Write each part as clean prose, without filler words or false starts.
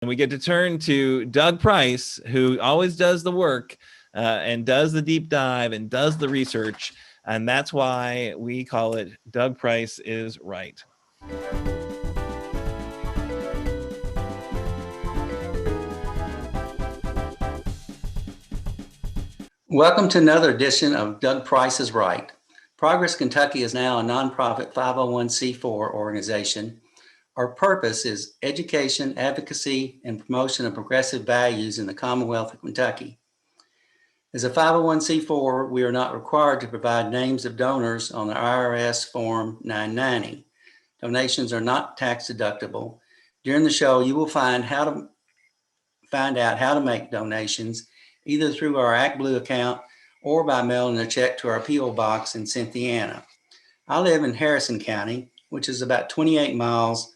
And we get to turn to Doug Price, who always does the work and does the deep dive and does the research. And that's why we call it Doug Price is Right. Welcome to another edition of Doug Price is Right. Progress Kentucky is now a nonprofit 501c4 organization. Our purpose is education, advocacy, and promotion of progressive values in the Commonwealth of Kentucky. As a 501c4, we are not required to provide names of donors on the IRS Form 990. Donations are not tax deductible. During the show, you will find out how to make donations, either through our ActBlue account or by mailing a check to our P.O. box in Cynthiana. I live in Harrison County, which is about 28 miles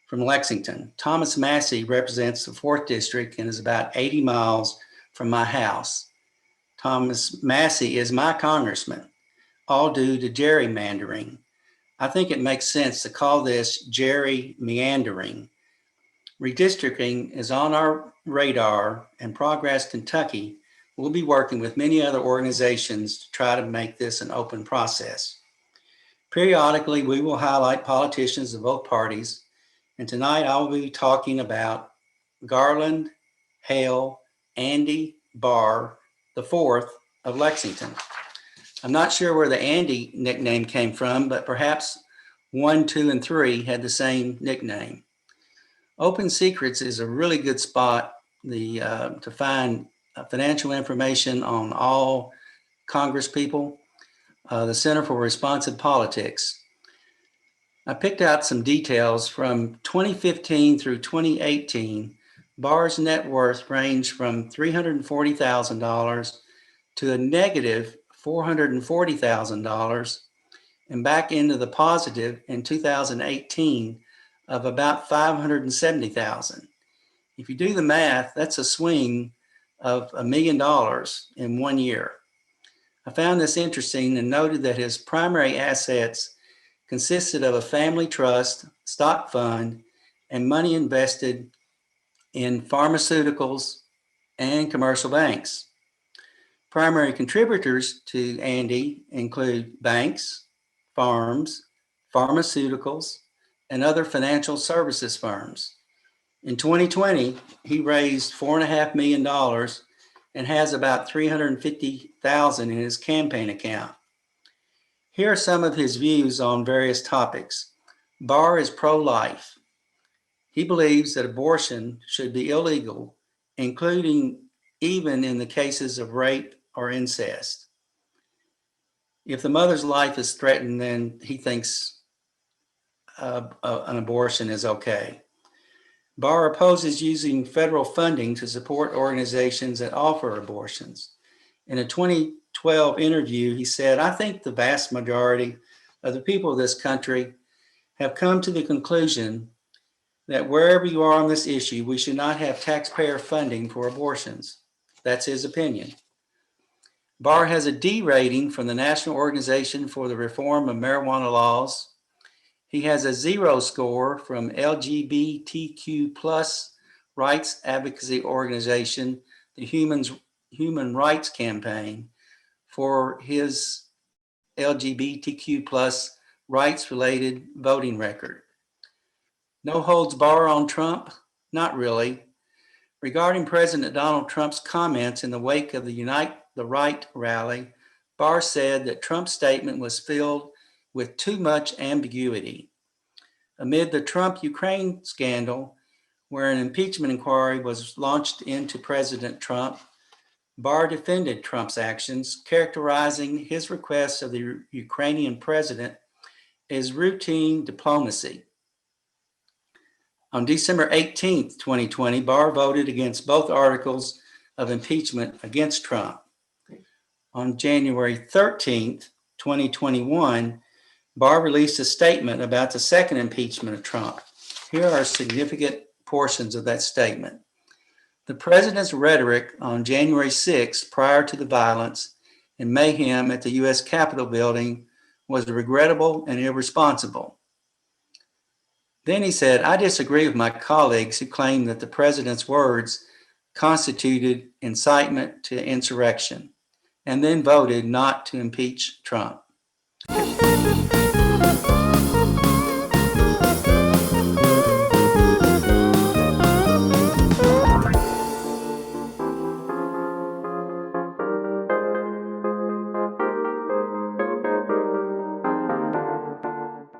from Lexington. Thomas Massey represents the 4th District and is about 80 miles from my house. Thomas Massey is my congressman, all due to gerrymandering. I think it makes sense to call this gerrymandering. Redistricting is on our radar, and Progress Kentucky will be working with many other organizations to try to make this an open process. Periodically, we will highlight politicians of both parties, and tonight I will be talking about Garland, Hale, Andy, Barr, the 4th of Lexington. I'm not sure where the Andy nickname came from, but perhaps 1, 2, and 3 had the same nickname. Open Secrets is a really good spot to find financial information on all Congress people. The Center for Responsive Politics. I picked out some details from 2015 through 2018. Barr's net worth ranged from $340,000 to a negative $440,000 and back into the positive in 2018 of about $570,000. If you do the math, that's a swing of $1 million in 1 year. I found this interesting and noted that his primary assets consisted of a family trust, stock fund, and money invested in pharmaceuticals and commercial banks. Primary contributors to Andy include banks, farms, pharmaceuticals, and other financial services firms. In 2020, he raised $4.5 million and has about $350,000 in his campaign account. Here are some of his views on various topics. Barr is pro-life. He believes that abortion should be illegal, including even in the cases of rape or incest. If the mother's life is threatened, then he thinks an abortion is okay. Barr opposes using federal funding to support organizations that offer abortions. In a 2012 interview, he said, "I think the vast majority of the people of this country have come to the conclusion that wherever you are on this issue, we should not have taxpayer funding for abortions." That's his opinion. Barr has a D rating from the National Organization for the Reform of Marijuana Laws. He has a 0 score from LGBTQ plus rights advocacy organization, the Human Rights Campaign, for his LGBTQ plus rights related voting record. No holds bar on Trump? Not really. Regarding President Donald Trump's comments in the wake of the Unite the Right rally, Barr said that Trump's statement was filled with too much ambiguity. Amid the Trump-Ukraine scandal, where an impeachment inquiry was launched into President Trump, Barr defended Trump's actions, characterizing his request of the Ukrainian president as routine diplomacy. On December 18, 2020, Barr voted against both articles of impeachment against Trump. On January 13, 2021, Barr released a statement about the second impeachment of Trump. Here are significant portions of that statement. The president's rhetoric on January 6, prior to the violence and mayhem at the U.S. Capitol building, was regrettable and irresponsible. Then he said, I disagree with my colleagues who claim that the president's words constituted incitement to insurrection, and then voted not to impeach Trump.